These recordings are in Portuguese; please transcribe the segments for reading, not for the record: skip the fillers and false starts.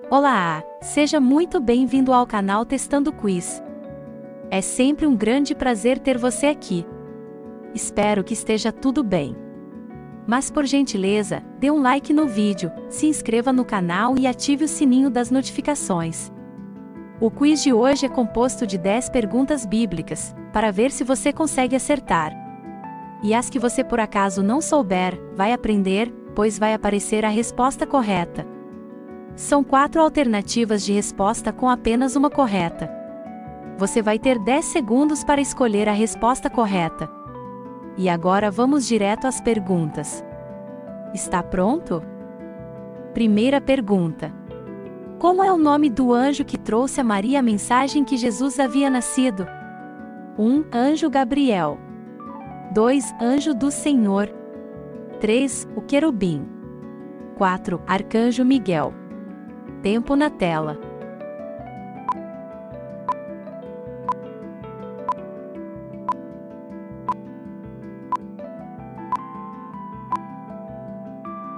Olá, seja muito bem-vindo ao canal Testando Quiz. É sempre um grande prazer ter você aqui. Espero que esteja tudo bem. Mas por gentileza, dê um like no vídeo, se inscreva no canal e ative o sininho das notificações. O quiz de hoje é composto de 10 perguntas bíblicas, para ver se você consegue acertar. E as que você por acaso não souber, vai aprender, pois vai aparecer a resposta correta. São 4 alternativas de resposta com apenas uma correta. Você vai ter 10 segundos para escolher a resposta correta. E agora vamos direto às perguntas. Está pronto? Primeira pergunta. Como é o nome do anjo que trouxe a Maria a mensagem que Jesus havia nascido? 1. Anjo Gabriel. 2. Anjo do Senhor. 3. O querubim. 4. Arcanjo Miguel. Tempo na tela.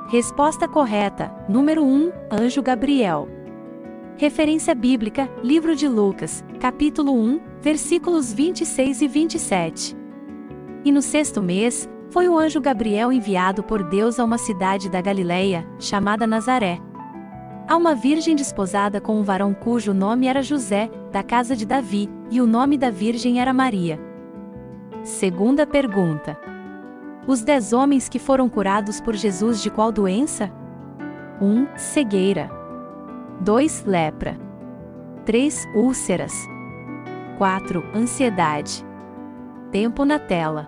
Resposta correta, número 1, Anjo Gabriel. Referência bíblica, Livro de Lucas, capítulo 1, versículos 26 e 27. E no 6º mês, foi o anjo Gabriel enviado por Deus a uma cidade da Galileia, chamada Nazaré. A uma virgem desposada com um varão cujo nome era José, da casa de Davi, e o nome da virgem era Maria. Segunda pergunta. Os 10 homens que foram curados por Jesus de qual doença? 1. Cegueira. 2. Lepra. 3. Úlceras. 4. Ansiedade. Tempo na tela.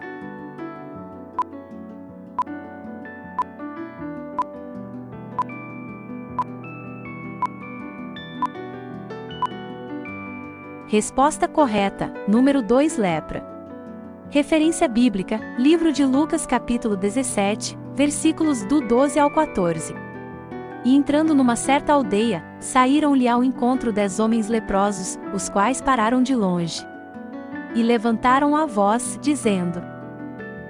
Resposta correta, número 2, lepra. Referência bíblica, Livro de Lucas capítulo 17, versículos do 12 ao 14. E entrando numa certa aldeia, saíram-lhe ao encontro 10 homens leprosos, os quais pararam de longe. E levantaram a voz, dizendo: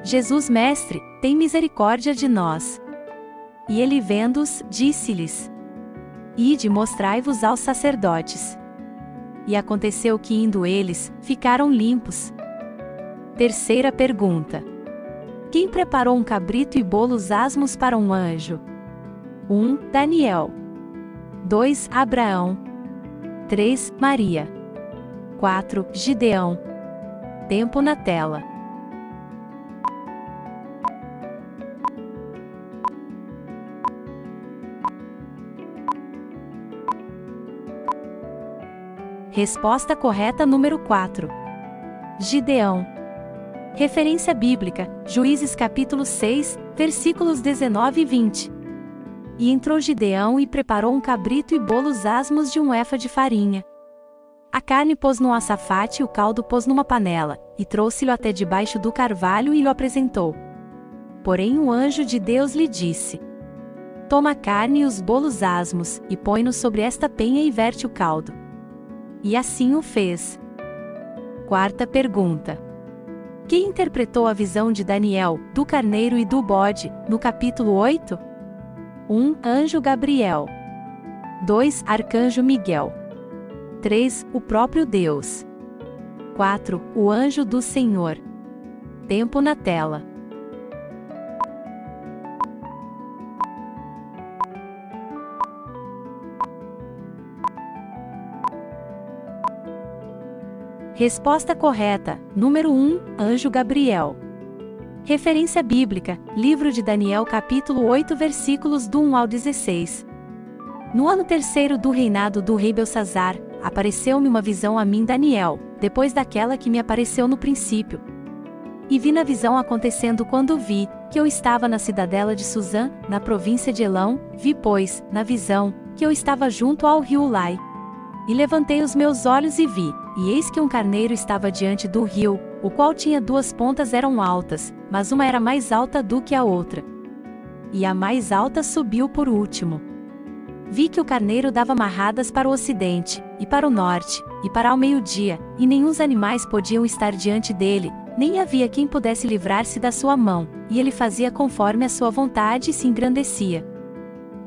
Jesus Mestre, tem misericórdia de nós. E ele vendo-os, disse-lhes: Ide mostrai-vos aos sacerdotes. E aconteceu que indo eles, ficaram limpos. Terceira pergunta. Quem preparou um cabrito e bolos asmos para um anjo? 1. Daniel. 2. Abraão. 3. Maria. 4. Gideão. Tempo na tela. Resposta correta número 4. Gideão. Referência bíblica, Juízes capítulo 6, versículos 19 e 20. E entrou Gideão e preparou um cabrito e bolos asmos de um efa de farinha. A carne pôs num açafate e o caldo pôs numa panela, e trouxe-lhe até debaixo do carvalho e lhe apresentou. Porém o anjo de Deus lhe disse: Toma a carne e os bolos asmos, e põe-nos sobre esta penha e verte o caldo. E assim o fez. Quarta pergunta. Quem interpretou a visão de Daniel, do carneiro e do bode, no capítulo 8? 1. Anjo Gabriel. 2. Arcanjo Miguel. 3. O próprio Deus. 4. O anjo do Senhor. Tempo na tela. Resposta correta, número 1, Anjo Gabriel. Referência bíblica, Livro de Daniel capítulo 8 versículos do 1 ao 16. No ano 3º do reinado do rei Belsazzar, apareceu-me uma visão a mim Daniel, depois daquela que me apareceu no princípio. E vi na visão acontecendo quando vi, que eu estava na cidadela de Suzã, na província de Elão, vi pois, na visão, que eu estava junto ao rio Ulai. E levantei os meus olhos e vi, e eis que um carneiro estava diante do rio, o qual tinha 2 pontas eram altas, mas uma era mais alta do que a outra. E a mais alta subiu por último. Vi que o carneiro dava marradas para o ocidente, e para o norte, e para ao meio-dia, e nenhum dos animais podiam estar diante dele, nem havia quem pudesse livrar-se da sua mão, e ele fazia conforme a sua vontade e se engrandecia.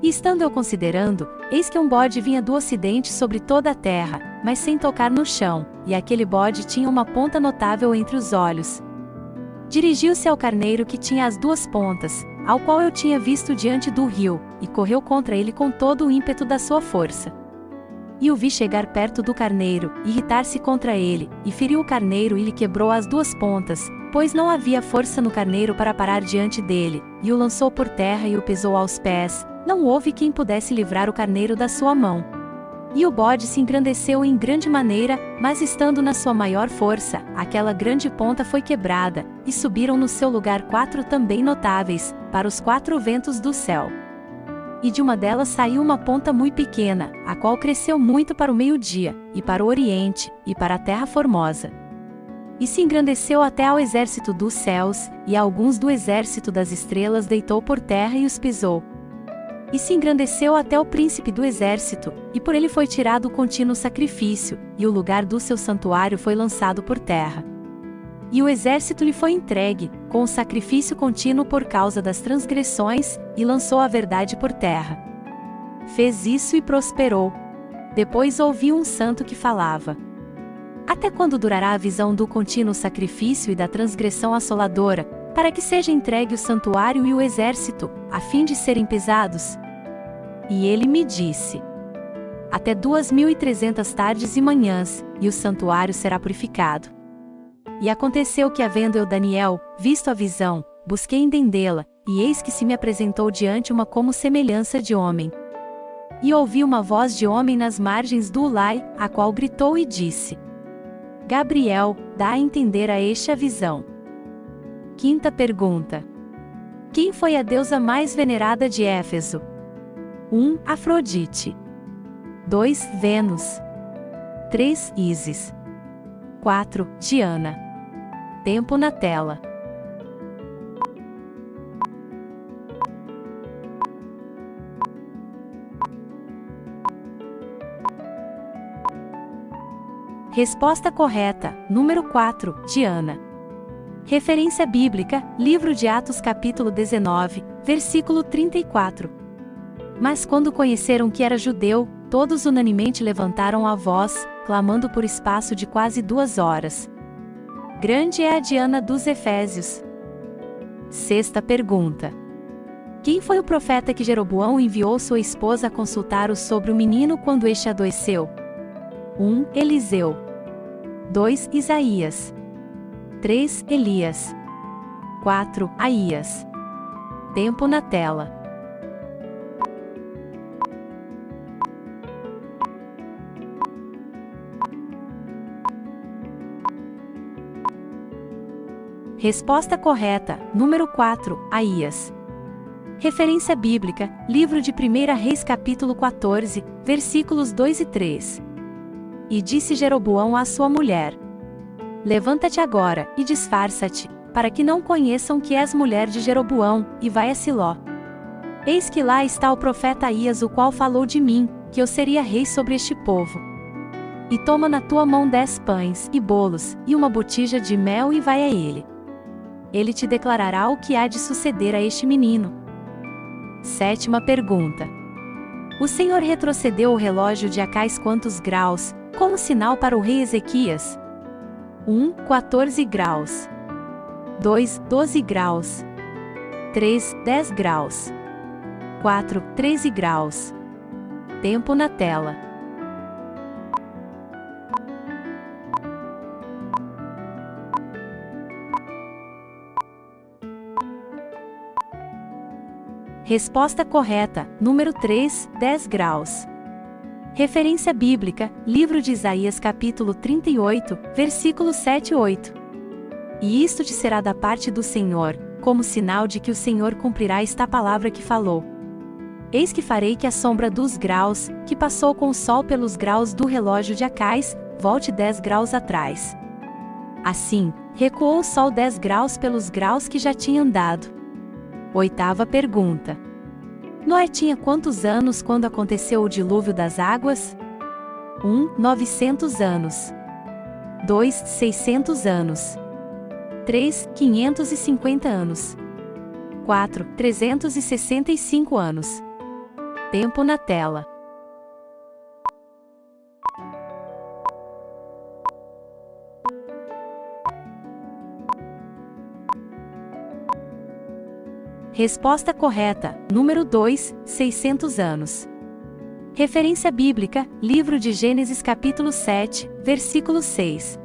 E estando eu considerando, eis que um bode vinha do ocidente sobre toda a terra, mas sem tocar no chão, e aquele bode tinha uma ponta notável entre os olhos. Dirigiu-se ao carneiro que tinha as duas pontas, ao qual eu tinha visto diante do rio, e correu contra ele com todo o ímpeto da sua força. E o vi chegar perto do carneiro, irritar-se contra ele, e feriu o carneiro e lhe quebrou as duas pontas, pois não havia força no carneiro para parar diante dele, e o lançou por terra e o pesou aos pés, não houve quem pudesse livrar o carneiro da sua mão. E o bode se engrandeceu em grande maneira, mas estando na sua maior força, aquela grande ponta foi quebrada, e subiram no seu lugar 4 também notáveis, para os 4 ventos do céu. E de uma delas saiu uma ponta muito pequena, a qual cresceu muito para o meio-dia, e para o oriente, e para a terra formosa. E se engrandeceu até ao exército dos céus, e a alguns do exército das estrelas deitou por terra e os pisou. E se engrandeceu até o príncipe do exército, e por ele foi tirado o contínuo sacrifício, e o lugar do seu santuário foi lançado por terra. E o exército lhe foi entregue, com o sacrifício contínuo por causa das transgressões, e lançou a verdade por terra. Fez isso e prosperou. Depois ouvi um santo que falava: até quando durará a visão do contínuo sacrifício e da transgressão assoladora, para que seja entregue o santuário e o exército, a fim de serem pesados? E ele me disse: até 2.300 tardes e manhãs, e o santuário será purificado. E aconteceu que, havendo eu, Daniel, visto a visão, busquei entendê-la, e eis que se me apresentou diante uma como semelhança de homem. E ouvi uma voz de homem nas margens do Ulai, a qual gritou e disse: Gabriel, dá a entender a este a visão. Quinta pergunta: quem foi a deusa mais venerada de Éfeso? 1. Afrodite. 2. Vênus. 3. Ísis. 4. Diana. Tempo na tela. Resposta correta, número 4, Diana. Referência bíblica, livro de Atos capítulo 19, versículo 34. Mas quando conheceram que era judeu, todos unanimemente levantaram a voz, clamando por espaço de quase 2 horas. Grande é a Diana dos Efésios. Sexta pergunta: quem foi o profeta que Jeroboão enviou sua esposa a consultar-o sobre o menino quando este adoeceu? 1. Eliseu. 2. Isaías. 3. Elias. 4. Aías. Tempo na tela. Resposta correta, número 4, Aías. Referência bíblica, livro de 1 Reis capítulo 14, versículos 2 e 3. E disse Jeroboão à sua mulher: levanta-te agora, e disfarça-te, para que não conheçam que és mulher de Jeroboão, e vai a Siló. Eis que lá está o profeta Aías, o qual falou de mim, que eu seria rei sobre este povo. E toma na tua mão 10 pães, e bolos, e uma botija de mel, e vai a ele. Ele te declarará o que há de suceder a este menino. Sétima pergunta: o Senhor retrocedeu o relógio de Acais quantos graus, como sinal para o rei Ezequias? 1. 14 graus. 2. 12 graus. 3. 10 graus. 4. 13 graus. Tempo na tela. Resposta correta, número 3, 10 graus. Referência bíblica, livro de Isaías capítulo 38, versículos 7 e 8. E isto te será da parte do Senhor, como sinal de que o Senhor cumprirá esta palavra que falou. Eis que farei que a sombra dos graus, que passou com o sol pelos graus do relógio de Acais, volte 10 graus atrás. Assim, recuou o sol 10 graus pelos graus que já tinha andado. Oitava pergunta: Noé tinha quantos anos quando aconteceu o dilúvio das águas? 1. 900 anos. 2. 600 anos. 3. 550 anos. 4. 365 anos. Tempo na tela. Resposta correta, número 2, 600 anos. Referência bíblica, livro de Gênesis capítulo 7, versículo 6.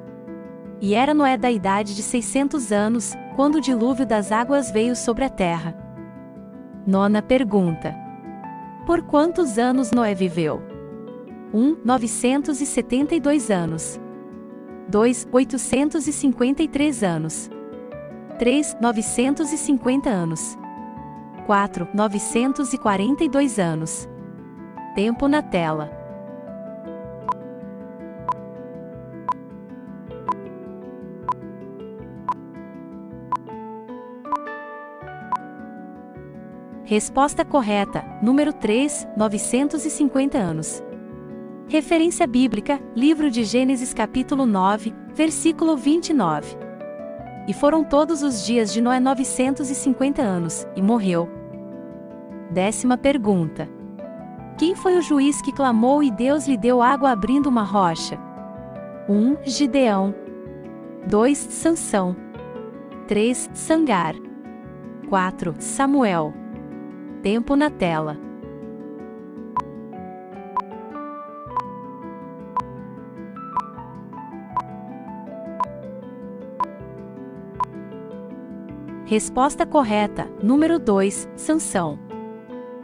E era Noé da idade de 600 anos, quando o dilúvio das águas veio sobre a terra. Nona pergunta. Por quantos anos Noé viveu? 1. 972 anos. 2. 853 anos. 3. 950 anos. 4. 942 anos. Tempo na tela. Resposta correta, número 3, 950 anos. Referência bíblica, livro de Gênesis capítulo 9, versículo 29. E foram todos os dias de Noé 950 anos, e morreu. 10ª pergunta. Quem foi o juiz que clamou e Deus lhe deu água abrindo uma rocha? 1. Gideão. 2. Sansão. 3. Sangar. 4. Samuel. Tempo na tela. Resposta correta, número 2, Sansão.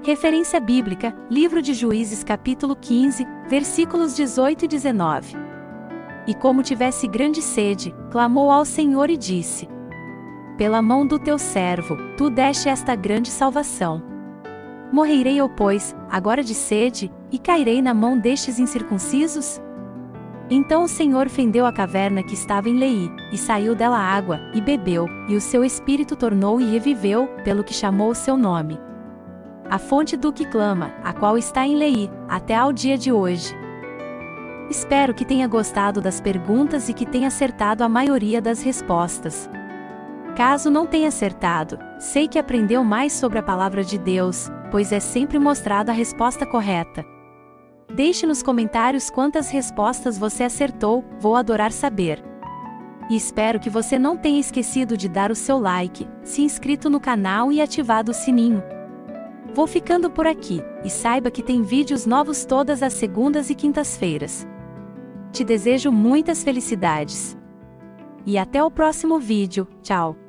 Referência bíblica, livro de Juízes capítulo 15, versículos 18 e 19. E como tivesse grande sede, clamou ao Senhor e disse: Pela mão do teu servo, tu deste esta grande salvação. Morrerei eu, pois, agora de sede, e cairei na mão destes incircuncisos? Então o Senhor fendeu a caverna que estava em Leí, e saiu dela água, e bebeu, e o seu espírito tornou e reviveu, pelo que chamou o seu nome. A fonte do que clama, a qual está em Leí, até ao dia de hoje. Espero que tenha gostado das perguntas e que tenha acertado a maioria das respostas. Caso não tenha acertado, sei que aprendeu mais sobre a palavra de Deus, pois é sempre mostrada a resposta correta. Deixe nos comentários quantas respostas você acertou, vou adorar saber. E espero que você não tenha esquecido de dar o seu like, se inscrito no canal e ativado o sininho. Vou ficando por aqui, e saiba que tem vídeos novos todas as segundas e quintas-feiras. Te desejo muitas felicidades. E até o próximo vídeo, tchau!